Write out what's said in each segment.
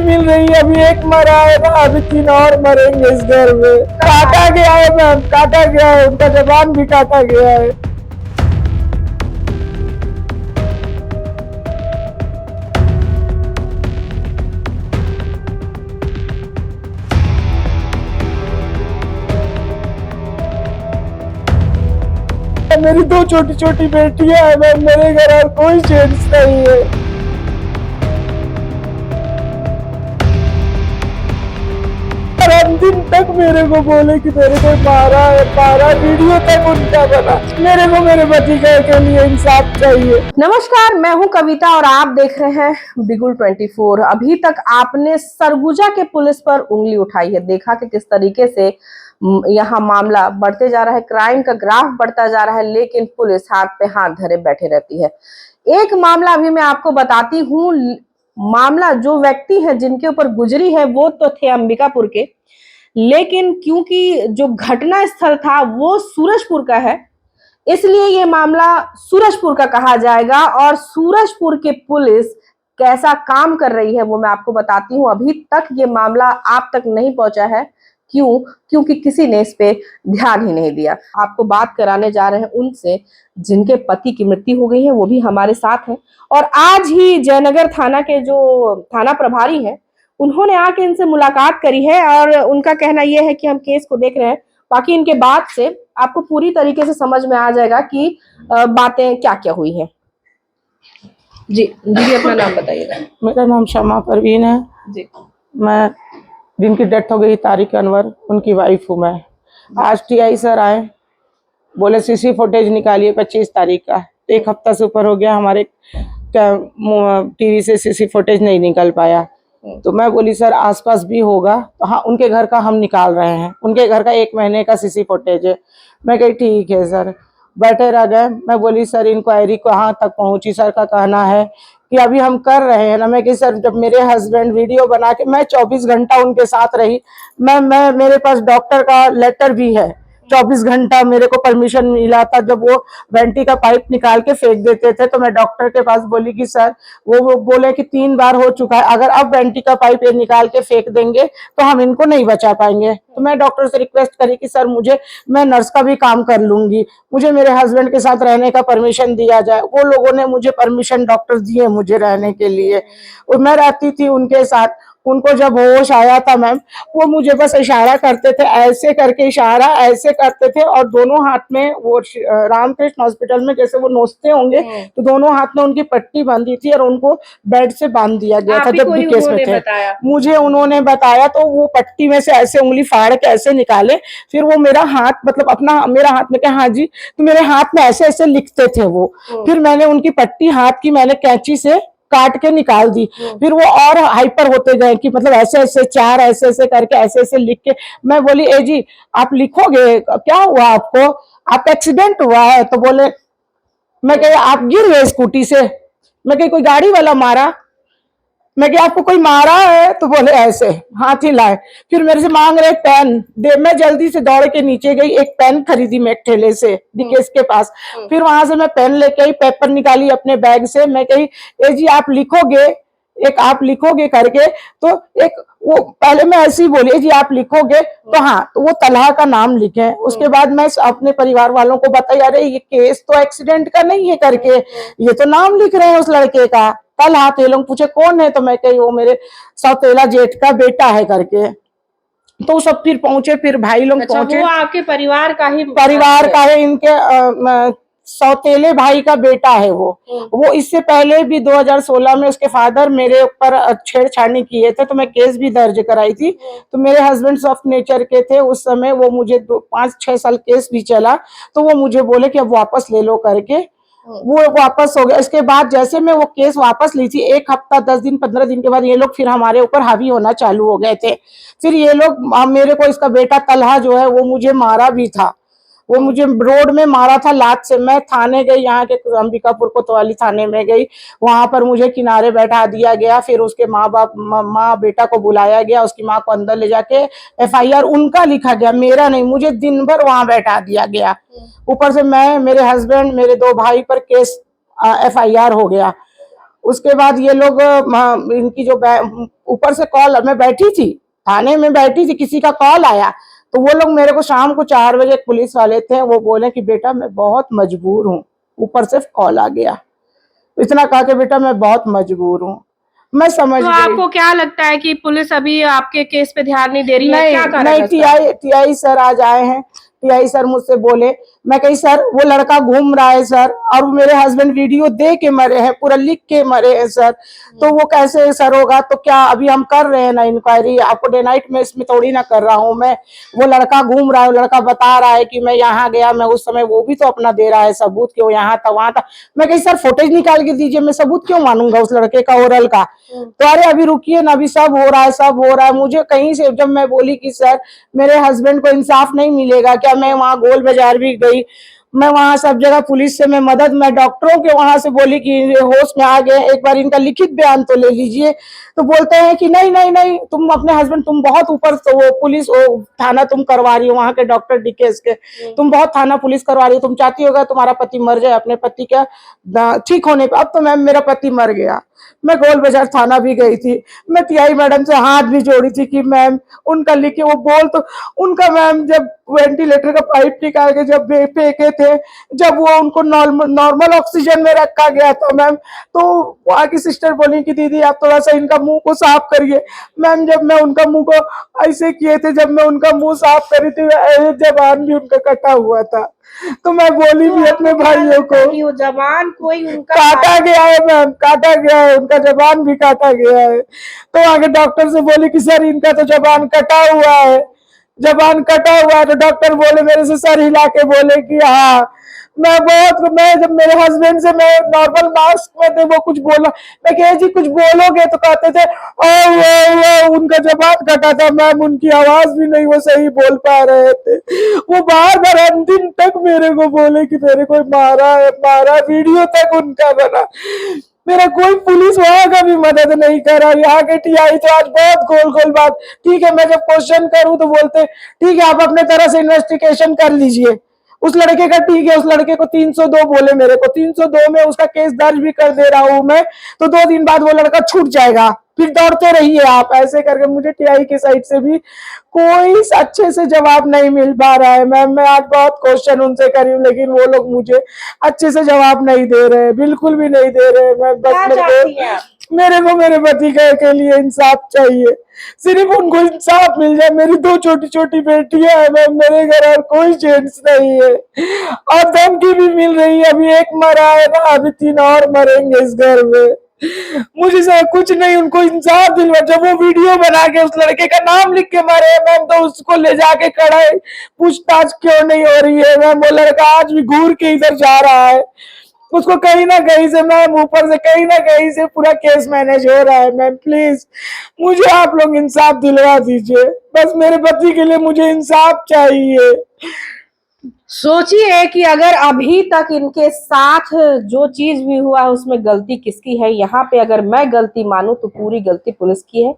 मिल रही है। अभी एक मरा है ना, अभी 3 और मरेंगे इस घर में। काटा गया है मैम, काटा गया है, उनका जबान भी काटा गया है। मेरी 2 छोटी छोटी बेटियां हैं मैम, मेरे घर और कोई चेंज नहीं है। और अंतिम तक मेरे को बोले कि मेरे को मारा है, मारा, वीडियो तक उनका बना। मेरे को मेरे पति के लिए इंसाफ चाहिए। नमस्कार, मैं हूं कविता और आप देख रहे हैं बिगुल 24। अभी तक आपने सरगुजा के पुलिस पर उंगली उठाई है, देखा कि किस तरीके से यहाँ मामला बढ़ते जा रहा है, क्राइम का ग्राफ बढ़ता जा रहा है, लेकिन पुलिस हाथ पे हाथ धरे बैठे रहती है। एक मामला अभी मैं आपको बताती हूँ। मामला जो व्यक्ति है जिनके ऊपर गुजरी है वो तो थे अंबिकापुर के, लेकिन क्योंकि जो घटना स्थल था वो सूरजपुर का है, इसलिए ये मामला सूरजपुर का कहा जाएगा। और सूरजपुर के पुलिस कैसा काम कर रही है वो मैं आपको बताती हूँ। अभी तक ये मामला आप तक नहीं पहुंचा है। क्यों? क्योंकि किसी ने इस पे ध्यान ही नहीं दिया। आपको बात कराने जा रहे हैं उनसे जिनके पति की मृत्यु हो गई है, वो भी हमारे साथ हैं। और आज ही जयनगर थाना के जो थाना प्रभारी हैं, उन्होंने आके इनसे मुलाकात करी है और उनका कहना यह है कि हम केस को देख रहे हैं। बाकी इनके बात से आपको पूरी तरीके से समझ में आ जाएगा कि बातें क्या क्या हुई हैं। जी दीदी, अपना नाम बताइएगा। मेरा नाम शमा परवीन है जी। मैं, जिनकी डेथ हो गई तारिक अनवर, उनकी वाइफ हूँ मैं। आज टीआई सर आए, बोले सीसी फुटेज निकालिए 25 तारीख का। 1 हफ्ता से ऊपर हो गया, हमारे टीवी से सीसी फुटेज नहीं निकल पाया। तो मैं बोली सर आसपास भी होगा तो हाँ, उनके घर का हम निकाल रहे हैं, उनके घर का 1 महीने का सीसी फुटेज है। मैं कही ठीक है सर, बैठे रह गए। मैं बोली सर इंक्वायरी कहाँ तक पहुंची? सर का कहना है कि अभी हम कर रहे हैं ना। मैं कि सर जब मेरे हस्बैंड वीडियो बना के, मैं 24 घंटा उनके साथ रही, मैं मेरे पास डॉक्टर का लेटर भी है। 24 घंटा मेरे को परमिशन मिला था। जब वो वेंटी का पाइप निकाल के फेंक देते थे तो मैं डॉक्टर के पास बोली कि सर, वो बोले कि 3 बार हो चुका है, अगर अब वेंटी का पाइप ये निकाल के फेंक देंगे तो हम इनको नहीं बचा पाएंगे। तो मैं डॉक्टर से रिक्वेस्ट करी कि सर मैं नर्स का भी काम कर लूंगी, मुझे मेरे हस्बैंड के साथ रहने का परमिशन दिया जाए। वो लोगों ने मुझे परमिशन, डॉक्टर दिए मुझे रहने के लिए, और मैं रहती थी उनके साथ। उनको जब होश आया था मैम, वो मुझे बस इशारा करते थे, ऐसे करके इशारा ऐसे करते थे, और दोनों हाथ में वो रामकृष्ण हॉस्पिटल में जैसे वो नोचते होंगे तो दोनों हाथ में उनकी पट्टी बांधी थी और उनको बेड से बांध दिया गया था। जब भी केस में थे मुझे उन्होंने बताया, तो वो पट्टी में से ऐसे उंगली फाड़ के ऐसे निकाले, फिर वो मेरा हाथ मतलब अपना मेरा हाथ में, हाँ जी, तो मेरे हाथ में ऐसे ऐसे लिखते थे वो। फिर मैंने उनकी पट्टी हाथ की मैंने कैंची से काट के निकाल दी। फिर वो और हाइपर होते गए कि मतलब ऐसे ऐसे 4 ऐसे ऐसे करके ऐसे ऐसे लिख के। मैं बोली ए जी आप लिखोगे, क्या हुआ आपको, आपका एक्सीडेंट हुआ है? तो बोले, मैं कही आप गिर गए स्कूटी से? मैं कही कोई गाड़ी वाला मारा? मैं कि आपको कोई मारा है? तो बोले ऐसे हाथ हिलाए। फिर मेरे से मांग रहे पेन दे। मैं जल्दी से दौड़ के नीचे गई, एक पेन खरीदी मैं एक ठेले से डीकेएस के पास। फिर वहां से मैं पेन लेके आई, पेपर निकाली अपने बैग से। मैं कही ए जी आप लिखोगे, एक आप लिखोगे करके। तो एक वो पहले मैं ऐसे ही बोली जी आप लिखोगे, तो हाँ, तो वो तलहा का नाम लिखे। उसके बाद मैं अपने परिवार वालों को बताई, अरे ये केस तो एक्सीडेंट का नहीं है करके, ये तो नाम लिख रहे हैं उस लड़के का तलहा। तो ये लोग पूछे कौन है, तो मैं कही वो मेरे सौतेला जेठ का बेटा है करके। तो सब फिर पहुंचे, फिर भाई लोग पहुंचे। वो आपके परिवार का है, इनके सौतेले भाई का बेटा है वो इससे पहले भी 2016 में उसके फादर मेरे ऊपर छेड़छाड़ी किए थे, तो मैं केस भी दर्ज कराई थी। तो मेरे हस्बैंड सॉफ्ट नेचर के थे उस समय, वो मुझे 5-6 साल केस भी चला, तो वो मुझे बोले कि अब वापस ले लो करके। वो वापस हो गया। इसके बाद जैसे मैं वो केस वापस ली थी, 1 हफ्ता 10 दिन 15 दिन के बाद ये लोग फिर हमारे ऊपर हावी होना चालू हो गए थे। फिर ये लोग मेरे को, इसका बेटा तलहा जो है वो मुझे मारा भी था, वो मुझे रोड में मारा था लात से। मैं थाने गई, यहाँ के अंबिकापुर कोतवाली थाने में गई, वहां पर मुझे किनारे बैठा दिया गया। फिर उसके माँ बेटा को बुलाया गया, उसकी माँ को अंदर ले जाके एफआईआर उनका लिखा गया, मेरा नहीं। मुझे दिन भर वहां बैठा दिया गया। ऊपर से मैं, मेरे हस्बैंड, मेरे 2 भाई पर केस एफआईआर हो गया। उसके बाद ये लोग इनकी जो ऊपर से कॉल, मैं बैठी थी थाने में, बैठी थी, किसी का कॉल आया तो वो लोग मेरे को शाम को 4 बजे पुलिस वाले थे, वो बोले कि बेटा मैं बहुत मजबूर हूँ, ऊपर से कॉल आ गया, इतना कहा कि बेटा मैं बहुत मजबूर हूँ। मैं समझ तो गई। आपको क्या लगता है कि पुलिस अभी आपके केस पे ध्यान नहीं दे रही है, नहीं क्या कारण नहीं, है इसका? टीआई सर आज आए हैं, टीआई सर मुझसे बोले, मैं कही सर वो लड़का घूम रहा है सर, और मेरे हस्बैंड वीडियो दे के मरे हैं, पूरा लिख के मरे हैं सर, तो वो कैसे सर होगा, तो क्या अभी हम कर रहे हैं ना इंक्वायरी, आपको डे नाइट में इसमें थोड़ी ना कर रहा हूँ मैं, वो लड़का घूम रहा है, वो लड़का बता रहा है कि मैं यहाँ गया, मैं उस समय, वो भी तो अपना दे रहा है सबूत कि वो यहाँ था वहां था। मैं कही सर फुटेज निकाल के दीजिए, मैं सबूत क्यों मानूंगा उस लड़के का ओरल का, तो अरे अभी रुकिए ना, अभी सब हो रहा है, सब हो रहा है। मुझे कहीं से जब मैं बोली कि सर मेरे हस्बैंड को इंसाफ नहीं मिलेगा क्या, मैं वहां गोल बाजार भी गई, मैं वहां सब जगह पुलिस से मैं मदद, मैं डॉक्टरों के वहां से बोली कि ये होश में आ गए, एक बार इनका लिखित बयान तो ले लीजिए, तो बोलते हैं कि नहीं नहीं नहीं, तुम अपने हस्बैंड, तुम बहुत ऊपर, तो वो पुलिस, वो थाना तुम करवा रही हो, वहां के डॉक्टर डीकेएस के, तुम बहुत थाना पुलिस करवा रही हो, तुम चाहती होगा तुम्हारा पति मर जाए, अपने पति का ठीक होने पे। अब तो मैम मेरा पति मर गया, मैं गोल बाजार थाना भी गई थी, मैं टीआई मैडम से हाथ भी जोड़ी थी कि मैम उनका लिखे, वो बोल तो उनका, मैम जब वेंटिलेटर का पाइप निकाल के जब फेंके थे, जब वो उनको नॉर्मल ऑक्सीजन में रखा गया था मैम, तो वहाँ की सिस्टर बोली कि दीदी आप थोड़ा सा इनका मुंह को साफ करिए। मैम जब मैं उनका मुंह को ऐसे किए थे, जब मैं उनका मुंह साफ करी थी, जबान भी उनका कटा हुआ था, तो मैं बोली भी अपने भाइयों को कि वो जवान कोई उनका काटा गया है मैम, काटा गया है, उनका जबान भी काटा गया है, तो आगे डॉक्टर से बोली कि सर इनका तो जबान कटा हुआ है, जबान कटा हुआ है, तो डॉक्टर बोले मेरे से, सर हिला के बोले कि हाँ, मैं जब मेरे हस्बैंड से मैं नॉर्मल मास्क में थे, वो कुछ बोला, मैं कहे जी कुछ बोलोगे, तो कहते थे ओ उनका जबान कटा था मैम, उनकी आवाज भी नहीं वो सही बोल पा रहे थे, वो बार बार अंतिम तक मेरे को बोले कि मेरे को मारा है, मारा, वीडियो तक उनका बना, मेरा कोई पुलिस वहां का भी मदद नहीं कर रहा, यहाँ के टीआई तो आज बहुत गोल गोल बात, ठीक है मैं जब क्वेश्चन करूं तो बोलते ठीक है आप अपने तरह से इन्वेस्टिगेशन कर लीजिए, उस लड़के का ठीक है, उस लड़के को 302 बोले, मेरे को 302 में उसका केस दर्ज भी कर दे रहा हूं मैं, तो 2 दिन बाद वो लड़का छूट जाएगा, फिर दौड़ते रहिए आप, ऐसे करके मुझे टीआई की साइड से भी कोई अच्छे से जवाब नहीं मिल पा रहा है मैम, मैं आज बहुत क्वेश्चन उनसे करी हूँ, लेकिन वो लोग मुझे अच्छे से जवाब नहीं दे रहे, बिल्कुल भी नहीं दे रहे। मैं बस मेरे को मेरे पति के लिए इंसाफ चाहिए, सिर्फ उनको इंसाफ मिल जाए, मेरी 2 छोटी छोटी बेटियां हैं मैम, मेरे घर और कोई जेंट्स नहीं है, और धमकी भी मिल रही है, अभी एक मरा है ना, अभी 3 और मरेंगे इस घर में, मुझे सब कुछ नहीं, उनको इंसाफ दिलवा, जब वो वीडियो बना के उस लड़के का नाम लिख के मारे हैं मैम, तो उसको ले जाके खड़ा है, पूछताछ क्यों नहीं हो रही है मैम, वो लड़का आज भी घूर के इधर जा रहा है, उसको कहीं ना कहीं से मैम, ऊपर से कहीं ना कहीं से पूरा केस मैनेज हो रहा है मैम, प्लीज मुझे आप लोग इंसाफ दिलवा दीजिए, बस मेरे पति के लिए मुझे इंसाफ चाहिए। सोचिए कि अगर अभी तक इनके साथ जो चीज भी हुआ है उसमें गलती किसकी है, यहाँ पे अगर मैं गलती मानूं तो पूरी गलती पुलिस की है,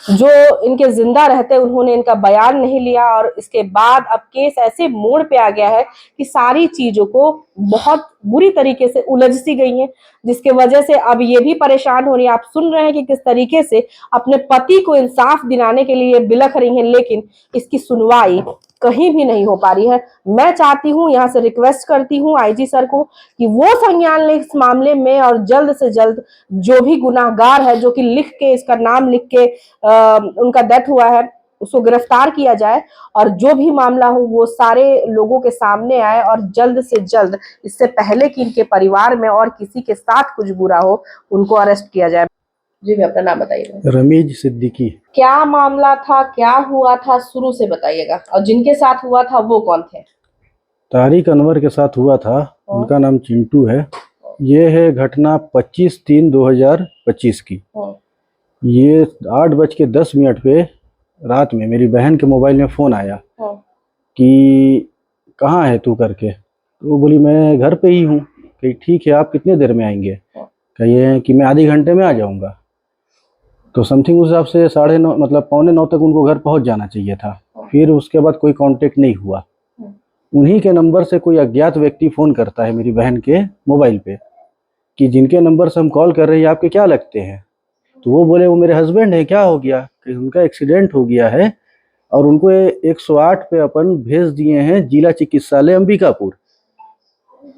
जो इनके जिंदा रहते उन्होंने इनका बयान नहीं लिया, और इसके बाद अब केस ऐसे मोड़ पे आ गया है कि सारी चीजों को बहुत बुरी तरीके से उलझ सी गई है, जिसके वजह से अब ये भी परेशान हो रही है। आप सुन रहे हैं कि किस तरीके से अपने पति को इंसाफ दिलाने के लिए बिलख रही हैं, लेकिन इसकी सुनवाई कहीं भी नहीं हो पा रही है। मैं चाहती हूं, यहाँ से रिक्वेस्ट करती हूं आईजी सर को कि वो संज्ञान लें इस मामले में, और जल्द से जल्द जो भी गुनाहगार है, जो कि लिख के इसका नाम लिख के उनका डेथ हुआ है, उसको गिरफ्तार किया जाए, और जो भी मामला हो वो सारे लोगों के सामने आए, और जल्द से जल्द, इससे पहले कि इनके परिवार में और किसी के साथ कुछ बुरा हो, उनको अरेस्ट किया जाए। जी भैया अपना नाम बताइए। रमीज सिद्दीकी। क्या मामला था, क्या हुआ था, शुरू से बताइएगा, और जिनके साथ हुआ था वो कौन थे? तारिक अनवर के साथ हुआ था, उनका नाम चिंटू है। ये है घटना 25/3/2025 की। ये 8:10 पे रात में मेरी बहन के मोबाइल में फ़ोन आया कि कहाँ है तू करके, तो वो बोली मैं घर पे ही हूँ। कि ठीक है आप कितने देर में आएंगे? कहिए कि मैं आधे घंटे में आ जाऊँगा। तो समथिंग उस हिसाब से 9:30 मतलब 8:45 तक उनको घर पहुँच जाना चाहिए था। फिर उसके बाद कोई कांटेक्ट नहीं हुआ। उन्हीं के नंबर से कोई अज्ञात व्यक्ति फ़ोन करता है मेरी बहन के मोबाइल पे कि जिनके नंबर से हम कॉल कर रहे हैं आपके क्या लगते हैं। तो वो बोले वो मेरे हस्बैंड है, क्या हो गया? कि उनका एक्सीडेंट हो गया है और उनको 108 पे अपन भेज दिए हैं जिला चिकित्सालय अंबिकापुर।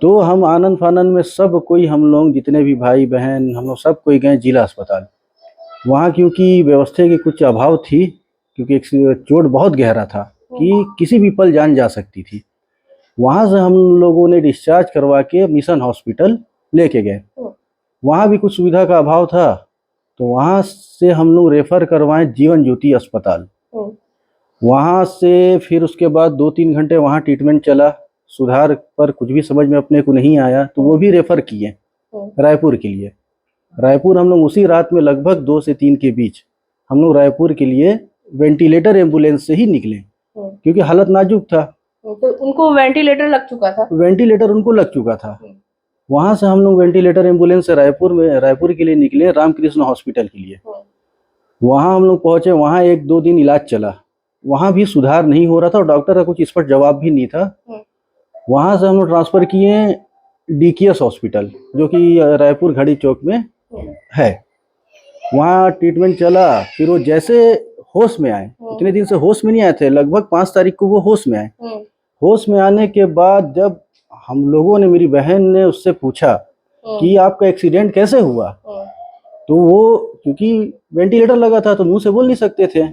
तो हम आनंद फानंद में सब कोई, हम लोग जितने भी भाई बहन, हम लोग सब कोई गए जिला अस्पताल। वहाँ क्योंकि व्यवस्था की कुछ अभाव थी, क्योंकि चोट बहुत गहरा था कि किसी भी पल जान जा सकती थी। वहाँ से हम लोगों ने डिस्चार्ज करवा के मिशन हॉस्पिटल लेके गए। वहाँ भी कुछ सुविधा का अभाव था, तो वहाँ से हम लोग रेफर करवाए जीवन ज्योति अस्पताल। वहाँ से फिर उसके बाद 2-3 घंटे वहाँ ट्रीटमेंट चला, सुधार पर कुछ भी समझ में अपने को नहीं आया, तो वो भी रेफर किए रायपुर के लिए। रायपुर हम लोग उसी रात में लगभग 2 से 3 के बीच हम लोग रायपुर के लिए वेंटिलेटर एम्बुलेंस से ही निकले, क्योंकि हालत नाजुक था। तो उनको वेंटिलेटर लग चुका था? वेंटिलेटर उनको लग चुका था। वहां से हम लोग वेंटिलेटर एम्बुलेंस से रायपुर के लिए निकले, रामकृष्ण हॉस्पिटल के लिए। वहां हम लोग पहुंचे, वहां 1-2 दिन इलाज चला, वहां भी सुधार नहीं हो रहा था और डॉक्टर का कुछ स्पष्ट जवाब भी नहीं था। वहां से हम लोग ट्रांसफर किए DKS हॉस्पिटल, जो कि रायपुर घड़ी चौक में है। वहाँ ट्रीटमेंट चला, फिर वो जैसे होश में आए, इतने दिन से होश में नहीं आए थे, लगभग 5 तारीख को वो होश में आए। होश में आने के बाद जब हम लोगों ने, मेरी बहन ने उससे पूछा कि आपका एक्सीडेंट कैसे हुआ, तो वो क्योंकि वेंटिलेटर लगा था तो मुंह से बोल नहीं सकते थे,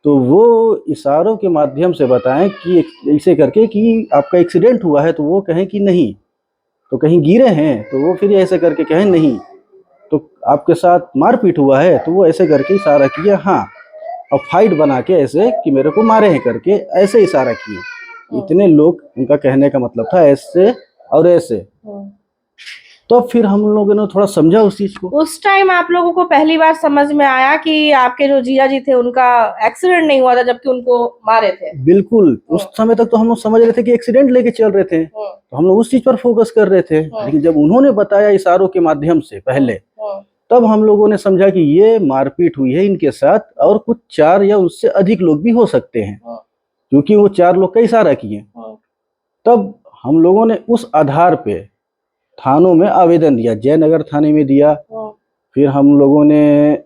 तो वो इशारों के माध्यम से बताएं कि ऐसे करके कि आपका एक्सीडेंट हुआ है, तो वो कहें कि नहीं। तो कहीं गिरे हैं, तो वो फिर ऐसे करके कहें नहीं। तो आपके साथ मारपीट हुआ है, तो वो ऐसे करके इशारा किया हाँ, और फाइट बना के ऐसे कि मेरे को मारे हैं करके ऐसे इशारा किए। इतने लोग, उनका कहने का मतलब था ऐसे और ऐसे। तो फिर हम लोगों ने थोड़ा समझा उस चीज को। उस टाइम आप लोगों को पहली बार समझ में आया कि आपके जो जीजा जी थे उनका एक्सीडेंट नहीं हुआ था, जबकि उनको मारे थे? बिल्कुल, उस समय तक तो हम लोग समझ रहे थे कि एक्सीडेंट लेके चल रहे थे, तो हम लोग उस चीज पर फोकस कर रहे थे। लेकिन जब उन्होंने बताया इशारों के माध्यम से पहले, तब हम लोगों ने समझा कि ये मारपीट हुई है इनके साथ, और कुछ 4 या उससे अधिक लोग भी हो सकते हैं, क्योंकि वो 4 लोग का इशारा किए। तब हम लोगों ने उस आधार पे थानों में आवेदन दिया, जयनगर थाने में दिया, फिर हम लोगों ने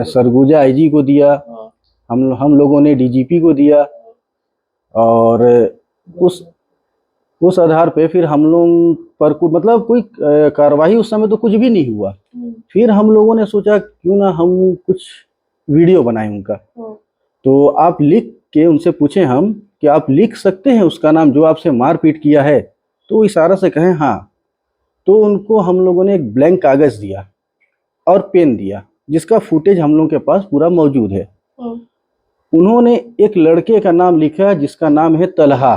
सरगुजा IG को दिया, हम लोगों ने DGP को दिया, और उस आधार पे फिर हम लोग पर मतलब कोई कार्रवाई उस समय तो कुछ भी नहीं हुआ। फिर हम लोगों ने सोचा क्यों ना हम कुछ वीडियो बनाएं उनका। तो आप लिख के उनसे पूछें हम कि आप लिख सकते हैं उसका नाम जो आपसे मारपीट किया है, तो इशारा से कहें हाँ। तो उनको हम लोगों ने एक ब्लैंक कागज दिया और पेन दिया, जिसका फुटेज हम लोगों के पास पूरा मौजूद है। उन्होंने एक लड़के का नाम लिखा जिसका नाम है तलहा।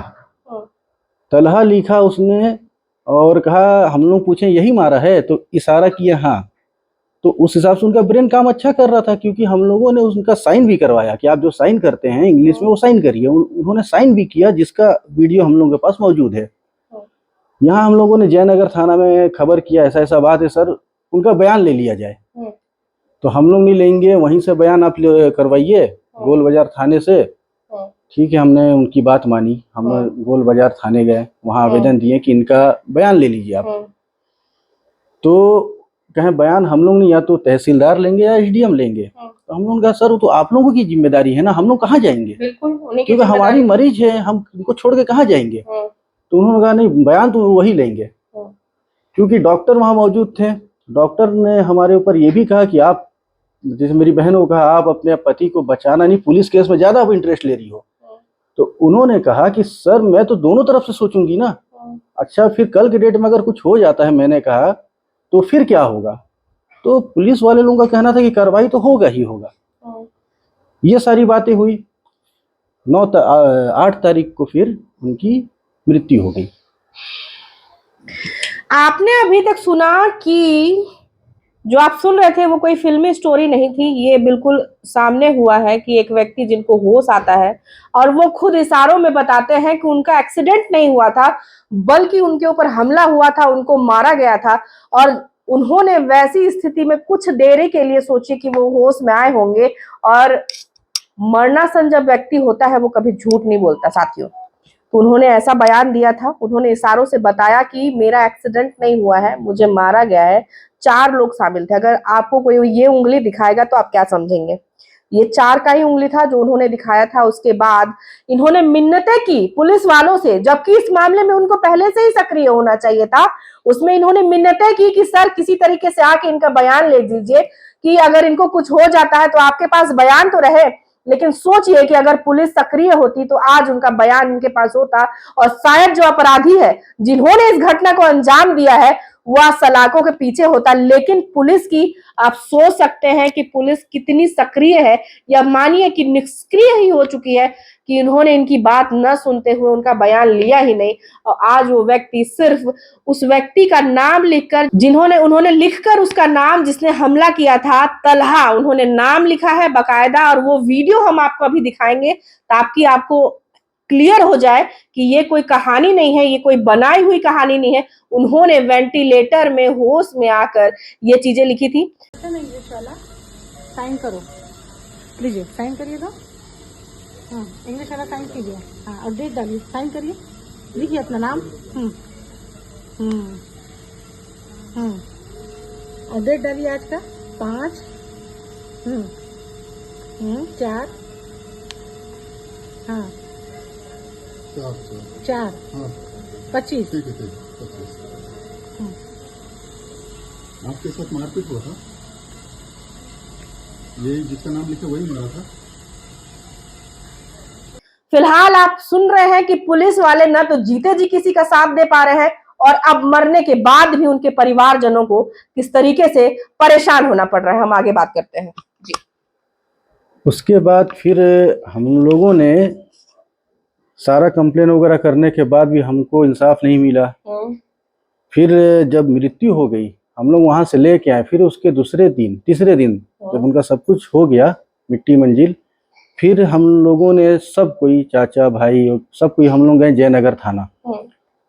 तलहा लिखा उसने और कहा, हम लोग पूछे यही मारा है, तो इशारा किया हाँ। तो उस हिसाब से उनका ब्रेन काम अच्छा कर रहा था, क्योंकि हम लोगों ने उनका साइन भी करवाया कि आप जो साइन करते हैं इंग्लिश में वो साइन करिए। उन्होंने साइन भी किया, जिसका वीडियो हम लोगों के पास मौजूद है। यहाँ हम लोगों ने जयनगर थाना में खबर किया ऐसा ऐसा बात है सर, उनका बयान ले लिया जाए। तो हम लोग नहीं लेंगे, वहीं से बयान आप करवाइए गोल बाजार थाने से। ठीक है, हमने उनकी बात मानी, हम गोल बाजार थाने गए, वहाँ आवेदन दिए कि इनका बयान ले लीजिए आप। तो कहें बयान हम लोग नहीं, या तो तहसीलदार लेंगे या SDM लेंगे। तो हम लोगों ने कहा सर वो तो आप लोगों की जिम्मेदारी है ना, हम लोग कहाँ जाएंगे, क्योंकि हमारी मरीज है, हम उनको छोड़ के कहाँ जाएंगे। तो उन्होंने कहा नहीं, बयान तो वही लेंगे, क्योंकि डॉक्टर वहाँ मौजूद थे। डॉक्टर ने हमारे ऊपर ये भी कहा कि आप, जैसे मेरी बहन को कहा, आप अपने पति को बचाना नहीं, पुलिस केस में ज्यादा आप इंटरेस्ट ले रही हो। तो उन्होंने कहा कि सर मैं तो दोनों तरफ से सोचूंगी ना। अच्छा, फिर कल के डेट में अगर कुछ हो जाता है, मैंने कहा, तो फिर क्या होगा। तो पुलिस वाले लोगों का कहना था कि कार्रवाई तो होगा ही होगा। ये सारी बातें हुई। 8 तारीख को फिर उनकी मृत्यु हो गई। आपने अभी तक सुना कि जो आप सुन रहे थे वो कोई फिल्मी स्टोरी नहीं थी, ये बिल्कुल सामने हुआ है कि एक व्यक्ति जिनको होश आता है और वो खुद इशारों में बताते हैं कि उनका एक्सीडेंट नहीं हुआ था, बल्कि उनके ऊपर हमला हुआ था, उनको मारा गया था, और उन्होंने वैसी स्थिति में कुछ देर के लिए सोची कि वो होश में आए होंगे। और मरणासन जब व्यक्ति होता है वो कभी झूठ नहीं बोलता साथियों। तो उन्होंने ऐसा बयान दिया था, उन्होंने इशारों से बताया कि मेरा एक्सीडेंट नहीं हुआ है, मुझे मारा गया है, 4 लोग शामिल थे। अगर आपको कोई ये उंगली दिखाएगा तो आप क्या समझेंगे? ये 4 का ही उंगली था जो उन्होंने दिखाया था। उसके बाद इन्होंने मिन्नतें की पुलिस वालों से, जबकि इस मामले में उनको पहले से ही सक्रिय होना चाहिए था। उसमें इन्होंने मिन्नतें की कि सर किसी तरीके से आके इनका बयान ले दीजिए, कि अगर इनको कुछ हो जाता है तो आपके पास बयान तो रहे। लेकिन सोचिए कि अगर पुलिस सक्रिय होती तो आज उनका बयान इनके पास होता, और शायद जो अपराधी है जिन्होंने इस घटना को अंजाम दिया है वह सलाखों के पीछे होता। लेकिन पुलिस की, आप सोच सकते हैं कि पुलिस कितनी सक्रिय है, या मानिए कि निष्क्रिय ही हो चुकी है, कि इन्होंने इनकी बात न सुनते हुए उनका बयान लिया ही नहीं। और आज वो व्यक्ति सिर्फ उस व्यक्ति का नाम लिखकर, उन्होंने लिखकर उसका नाम, जिसने हमला किया था तलहा, उन्होंने नाम लिखा है बकायदा। और वो वीडियो हम आपको अभी दिखाएंगे ताकि आपको क्लियर हो जाए कि ये कोई कहानी नहीं है, ये कोई बनाई हुई कहानी नहीं है। उन्होंने वेंटिलेटर में होश में आकर ये चीजें लिखी थी। इंग्लिश वाला साइन करो, लीजिए साइन करिए तो। हाँ, इंग्लिश वाला साइन कीजिए। हाँ, और डेट डालिए, साइन करिए, लिखिए अपना नाम। और डेट डालिए आज का 5 4 हाँ 4 25। ठीक है 25। आपके साथ मारपीट हुआ था? ये जिसका नाम लिखा वही मारा था? फिलहाल आप सुन रहे हैं कि पुलिस वाले न तो जीते जी किसी का साथ दे पा रहे हैं, और अब मरने के बाद भी उनके परिवारजनों को किस तरीके से परेशान होना पड़ रहा है। हम आगे बात करते हैं जी। उसके बाद फिर हम लोगों ने सारा कंप्लेन वगैरह करने के बाद भी हमको इंसाफ नहीं मिला। फिर जब मृत्यु हो गई, हम लोग वहां से लेके आए। फिर उसके तीसरे दिन जब उनका सब कुछ हो गया, मिट्टी मंजिल, फिर हम लोगों ने सब कोई, चाचा भाई सब कोई, हम लोग गए जयनगर थाना।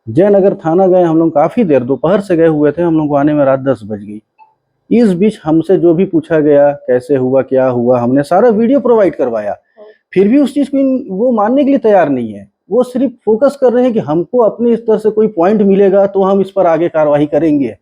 जयनगर थाना गए हम लोग, काफी देर, दोपहर से गए हुए थे, हम लोग को आने में रात 10 बज गई। इस बीच हमसे जो भी पूछा गया, कैसे हुआ क्या हुआ, हमने सारा वीडियो प्रोवाइड करवाया। फिर भी उस चीज को वो मानने के लिए तैयार नहीं है। वो सिर्फ फोकस कर रहे हैं कि हमको अपने स्तर से कोई पॉइंट मिलेगा तो हम इस पर आगे कार्रवाई करेंगे।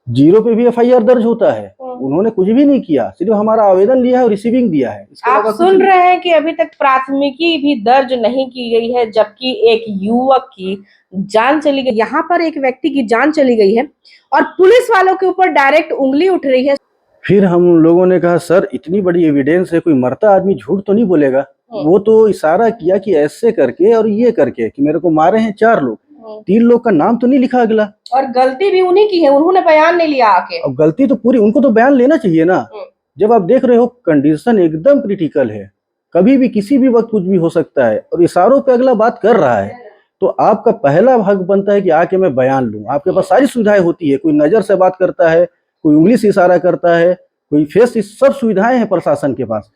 0 पे भी FIR दर्ज होता है, उन्होंने कुछ भी नहीं किया, सिर्फ हमारा आवेदन लिया है और रिसीविंग दिया है। आप सुन रहे हैं कि अभी तक प्राथमिकी भी दर्ज नहीं की गई है, जबकि एक युवक की जान चली गई। यहाँ पर एक व्यक्ति की जान चली गई है और पुलिस वालों के ऊपर डायरेक्ट उंगली उठ रही है। फिर हम लोगों ने कहा सर इतनी बड़ी एविडेंस है, कोई मरता आदमी झूठ तो नहीं बोलेगा। वो तो इशारा किया कि ऐसे करके और ये करके कि मेरे को मारे हैं 4 लोग, 3 लोग का नाम तो नहीं लिखा अगला, और गलती भी उन्हीं की है, उन्होंने बयान नहीं लिया आके। अब गलती तो पूरी, उनको तो बयान लेना चाहिए ना। जब आप देख रहे हो कंडीशन एकदम क्रिटिकल है, कभी भी किसी भी वक्त कुछ भी हो सकता है, और इशारों पे अगला बात कर रहा है, तो आपका पहला हक बनता है कि आके मैं बयान लूं। आपके पास सारी सुविधाएं होती है, कोई नजर से बात करता है, कोई उंगली से इशारा करता है, कोई फेस, सब सुविधाएं हैं प्रशासन के पास।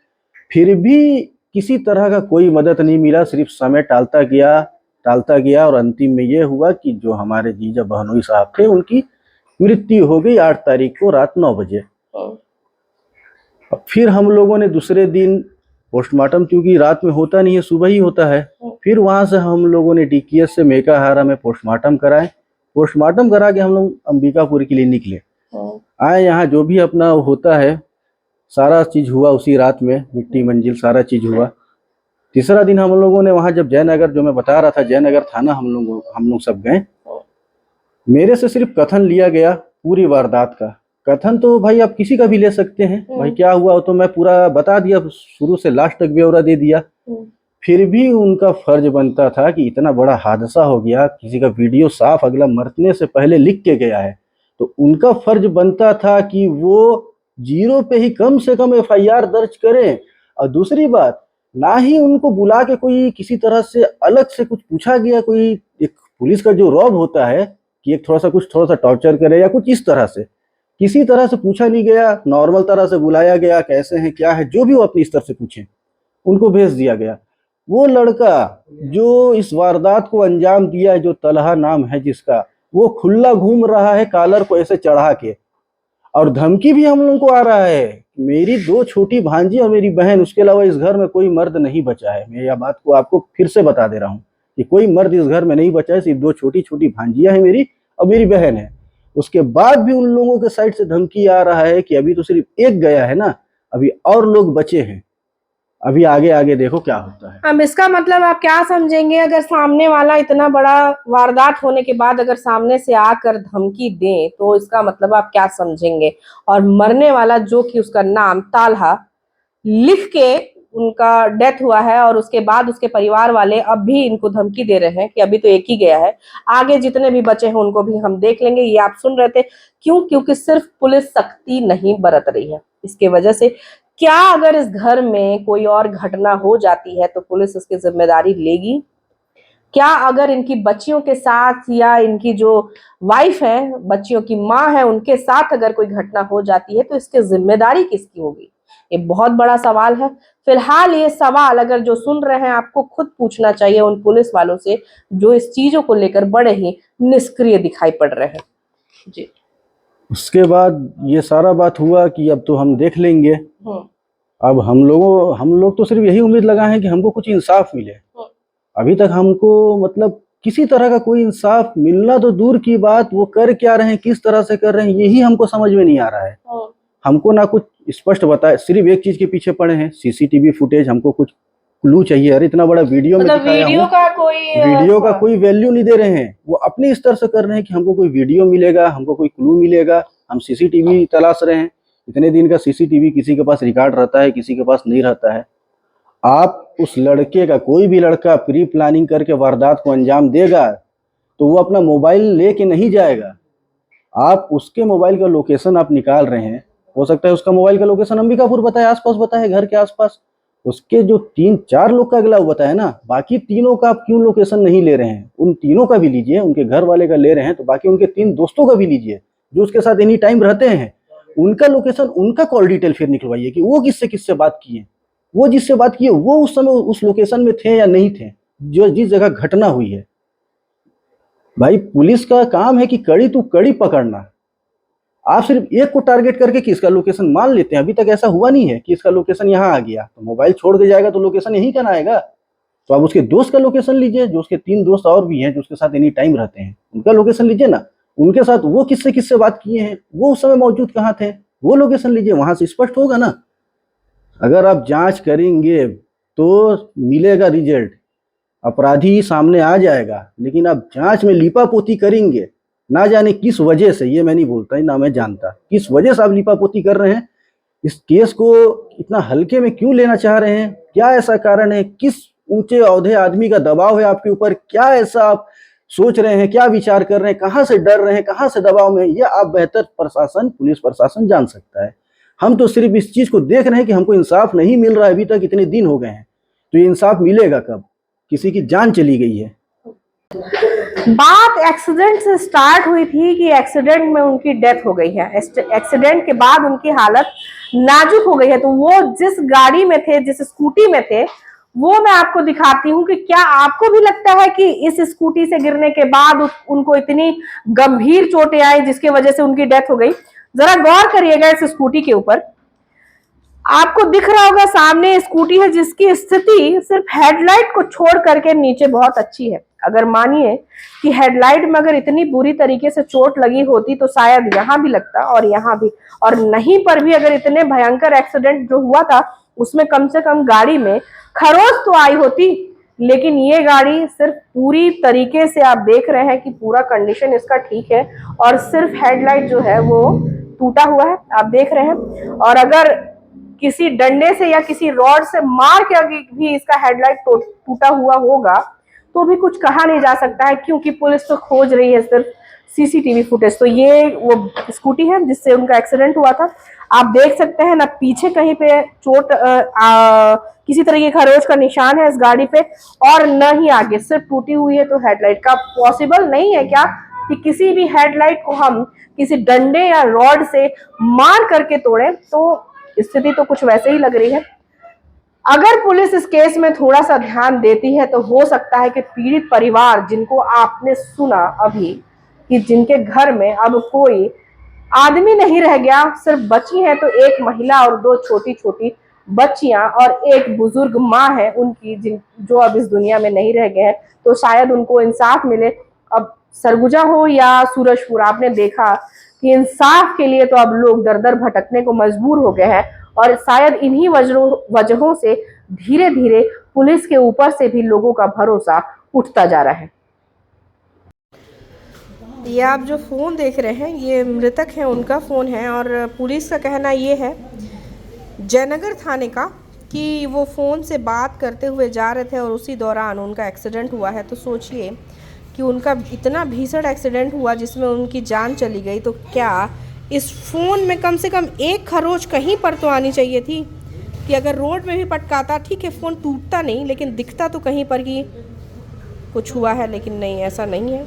फिर भी किसी तरह का कोई मदद नहीं मिला, सिर्फ समय टालता गया और अंतिम में ये हुआ कि जो हमारे जीजा बहनोई साहब थे उनकी मृत्यु हो गई 8 तारीख को रात 9 बजे। फिर हम लोगों ने दूसरे दिन पोस्टमार्टम, क्योंकि रात में होता नहीं है, सुबह ही होता है, फिर वहां से हम लोगों ने DKS से मेकाहारा में पोस्टमार्टम कराए। पोस्टमार्टम करा के हम लोग अंबिकापुर के लिए निकले। आए यहाँ जो भी अपना होता है सारा चीज हुआ उसी रात में, मिट्टी मंजिल सारा चीज हुआ। तीसरा दिन हम लोगों ने वहां जब जयनगर, जो मैं बता रहा था जयनगर थाना, हम लोग सब गए। मेरे से सिर्फ कथन लिया गया पूरी वारदात का। कथन तो भाई आप किसी का भी ले सकते हैं, भाई क्या हुआ तो मैं पूरा बता दिया, शुरू से लास्ट तक ब्यौरा दे दिया। फिर भी उनका फर्ज बनता था कि इतना बड़ा हादसा हो गया, किसी का वीडियो साफ अगला मरने से पहले लिख के गया है, तो उनका फर्ज बनता था कि वो 0 पे ही कम से कम FIR दर्ज करें। और दूसरी बात, ना ही उनको बुला के कोई किसी तरह से अलग से कुछ पूछा गया, कोई एक पुलिस का जो रौब होता है कि एक थोड़ा सा टॉर्चर करे या कुछ इस तरह से, किसी तरह से पूछा नहीं गया। नॉर्मल तरह से बुलाया गया, कैसे हैं क्या है, जो भी वो अपनी स्तर से पूछे, उनको भेज दिया गया। वो लड़का जो इस वारदात को अंजाम दिया है, जो तलहा नाम है जिसका, वो खुला घूम रहा है कॉलर को ऐसे चढ़ा के, और धमकी भी हम लोगों को आ रहा है। मेरी 2 छोटी भांजी और मेरी बहन, उसके अलावा इस घर में कोई मर्द नहीं बचा है। मैं यह बात को आपको फिर से बता दे रहा हूँ, कि कोई मर्द इस घर में नहीं बचा है, सिर्फ 2 छोटी छोटी भांजियां हैं मेरी और मेरी बहन है। उसके बाद भी उन लोगों के साइड से धमकी आ रहा है कि अभी तो सिर्फ एक गया है ना, अभी और लोग बचे हैं, अभी आगे आगे देखो क्या होता है। अब इसका मतलब आप क्या समझेंगे, अगर सामने वाला इतना बड़ा वारदात होने के बाद अगर सामने से आकर धमकी दे तो इसका मतलब आप क्या समझेंगे? और मरने वाला जो कि उसका नाम तालहा लिख के उनका डेथ हुआ है और उसके बाद उसके परिवार वाले अब भी इनको धमकी दे रहे हैं कि अभी तो एक ही गया है, आगे जितने भी बचे हैं उनको भी हम देख लेंगे। ये आप सुन रहे थे क्यों? क्योंकि सिर्फ पुलिस सख्ती नहीं बरत रही है, इसके वजह से क्या अगर इस घर में कोई और घटना हो जाती है तो पुलिस इसकी जिम्मेदारी लेगी? क्या अगर इनकी बच्चियों के साथ या इनकी जो वाइफ है, बच्चियों की माँ है, उनके साथ अगर कोई घटना हो जाती है तो इसकी जिम्मेदारी किसकी होगी? ये बहुत बड़ा सवाल है। फिलहाल ये सवाल अगर जो सुन रहे हैं आपको खुद पूछना चाहिए उन पुलिस वालों से जो इस चीजों को लेकर बड़े ही निष्क्रिय दिखाई पड़ रहे हैं। जी। उसके बाद ये सारा बात हुआ कि अब तो हम देख लेंगे। अब हम लोग तो सिर्फ यही उम्मीद लगाए हैं कि हमको कुछ इंसाफ मिले। अभी तक हमको मतलब किसी तरह का कोई इंसाफ मिलना तो दूर की बात, वो कर क्या रहे हैं, किस तरह से कर रहे हैं, यही हमको समझ में नहीं आ रहा है। हमको ना कुछ स्पष्ट बताए, सिर्फ एक चीज के पीछे पड़े हैं, सीसीटीवी फुटेज, हमको कुछ क्लू चाहिए। अरे इतना बड़ा वीडियो में दिखाया वीडियो का कोई वैल्यू नहीं दे रहे हैं, वो अपने स्तर से कर रहे हैं कि हमको कोई वीडियो मिलेगा, हमको कोई क्लू मिलेगा, हम सीसीटीवी तलाश रहे हैं। इतने दिन का सीसीटीवी किसी के पास रिकॉर्ड रहता है, किसी के पास नहीं रहता है। आप उस लड़के का, कोई भी लड़का प्री प्लानिंग करके वारदात को अंजाम देगा तो वो अपना मोबाइल लेके नहीं जाएगा। आप उसके मोबाइल का लोकेशन आप निकाल रहे हैं, हो सकता है उसका मोबाइल का लोकेशन अंबिकापुर बताए, आसपास बताए, घर के आसपास। उसके जो 3-4 लोग का अगला वो बताया ना, बाकी तीनों का आप क्यों लोकेशन नहीं ले रहे हैं? उन तीनों का भी लीजिए, उनके घर वाले का ले रहे हैं तो बाकी उनके 3 दोस्तों का भी लीजिए जो उसके साथ एनी टाइम रहते हैं, उनका लोकेशन, उनका कॉल डिटेल फिर निकलवाइए कि वो किससे किससे बात किए, वो जिससे बात किए वो उस समय उस लोकेशन में थे या नहीं थे जो जिस जगह घटना हुई है। भाई पुलिस का काम है कि कड़ी टू कड़ी पकड़ना। आप सिर्फ एक को टारगेट करके कि इसका लोकेशन मान लेते हैं। अभी तक ऐसा हुआ नहीं है कि इसका लोकेशन यहाँ आ गया तो मोबाइल छोड़ के जाएगा तो लोकेशन यहीं का ना आएगा। तो आप उसके दोस्त का लोकेशन लीजिए, जो उसके 3 दोस्त और भी हैं जो उसके साथ एनी टाइम रहते हैं, उनका लोकेशन लीजिए ना। उनके साथ वो किससे किससे बात किए हैं, वो उस समय मौजूद कहाँ थे, वो लोकेशन लीजिए, वहां से स्पष्ट होगा ना। अगर आप जांच करेंगे तो मिलेगा रिजल्ट, अपराधी सामने आ जाएगा। लेकिन आप जांच में लीपापोती करेंगे, ना जाने किस वजह से, ये मैं नहीं बोलता ना मैं जानता किस वजह से आप लीपापोती कर रहे हैं, इस केस को इतना हल्के में क्यों लेना चाह रहे हैं, क्या ऐसा कारण है, किस ऊंचे औहदे आदमी का दबाव है आपके ऊपर, क्या ऐसा आप सोच रहे हैं, क्या विचार कर रहे हैं, कहाँ से डर रहे हैं, कहाँ से दबाव में, यह आप बेहतर प्रशासन, पुलिस प्रशासन जान सकता है। हम तो सिर्फ इस चीज को देख रहे हैं कि हमको इंसाफ नहीं मिल रहा है, अभी तक इतने दिन हो गए हैं, तो ये इंसाफ मिलेगा कब? किसी की जान चली गई है। बात एक्सीडेंट से स्टार्ट हुई थी कि एक्सीडेंट में उनकी डेथ हो गई है, एक्सीडेंट के बाद उनकी हालत नाजुक हो गई है। तो वो जिस गाड़ी में थे, जिस स्कूटी में थे, वो मैं आपको दिखाती हूँ कि क्या आपको भी लगता है कि इस स्कूटी से गिरने के बाद उनको इतनी गंभीर चोटें आई जिसकी वजह से उनकी डेथ हो गई। जरा गौर करिएगा इस स्कूटी के ऊपर, आपको दिख रहा होगा सामने स्कूटी है जिसकी स्थिति सिर्फ हेडलाइट को छोड़ करके नीचे बहुत अच्छी है। अगर मानिए कि हेडलाइट में अगर इतनी बुरी तरीके से चोट लगी होती तो शायद यहाँ भी लगता और यहाँ भी, और नहीं पर भी अगर इतने भयंकर एक्सीडेंट जो हुआ था उसमें कम से कम गाड़ी में खरोच तो आई होती। लेकिन ये गाड़ी सिर्फ पूरी तरीके से आप देख रहे हैं कि पूरा कंडीशन इसका ठीक है और सिर्फ हेडलाइट जो है वो टूटा हुआ है, आप देख रहे हैं। और अगर किसी डंडे से या किसी रॉड से मार के अगर भी इसका हेडलाइट टूटा हुआ होगा तो भी कुछ कहा नहीं जा सकता है, क्योंकि पुलिस तो खोज रही है सिर्फ सीसीटीवी फुटेज। तो ये वो स्कूटी है जिससे उनका एक्सीडेंट हुआ था। आप देख सकते हैं ना पीछे कहीं पे चोट किसी तरह की खरोच का निशान है इस गाड़ी पे, और न ही आगे, सिर्फ टूटी हुई है। तो हेडलाइट का पॉसिबल नहीं है क्या कि किसी भी हेडलाइट को हम किसी डंडे या रॉड से मार करके तोड़े? तो स्थिति तो कुछ वैसे ही लग रही है। अगर पुलिस इस केस में थोड़ा सा ध्यान देती है तो हो सकता है कि पीड़ित परिवार, जिनको आपने सुना अभी कि जिनके घर में अब कोई आदमी नहीं रह गया, सिर्फ बची है तो एक महिला और 2 छोटी छोटी बच्चियां और एक बुजुर्ग माँ है उनकी, जो अब इस दुनिया में नहीं रह गए हैं, तो शायद उनको इंसाफ मिले। अब सरगुजा हो या सूरजपुर, आपने देखा कि इंसाफ के लिए तो अब लोग दर दर भटकने को मजबूर हो गए हैं, और शायद इन्हीं वजहों से धीरे धीरे पुलिस के ऊपर से भी लोगों का भरोसा उठता जा रहा है। ये आप जो फ़ोन देख रहे हैं, ये मृतक हैं उनका फ़ोन है, और पुलिस का कहना ये है जयनगर थाने का कि वो फ़ोन से बात करते हुए जा रहे थे और उसी दौरान उनका एक्सीडेंट हुआ है। तो सोचिए कि उनका इतना भीषण एक्सीडेंट हुआ जिसमें उनकी जान चली गई, तो क्या इस फ़ोन में कम से कम एक खरोच कहीं पर तो आनी चाहिए थी कि अगर रोड में भी पटकाता, ठीक है फ़ोन टूटता नहीं, लेकिन दिखता तो कहीं पर कि कुछ हुआ है। लेकिन नहीं, ऐसा नहीं है।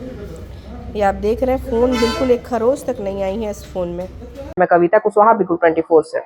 ये आप देख रहे हैं फ़ोन बिल्कुल एक खरोच तक नहीं आई है इस फ़ोन में। मैं कविता कुशवाहा, बिगुल 24 से।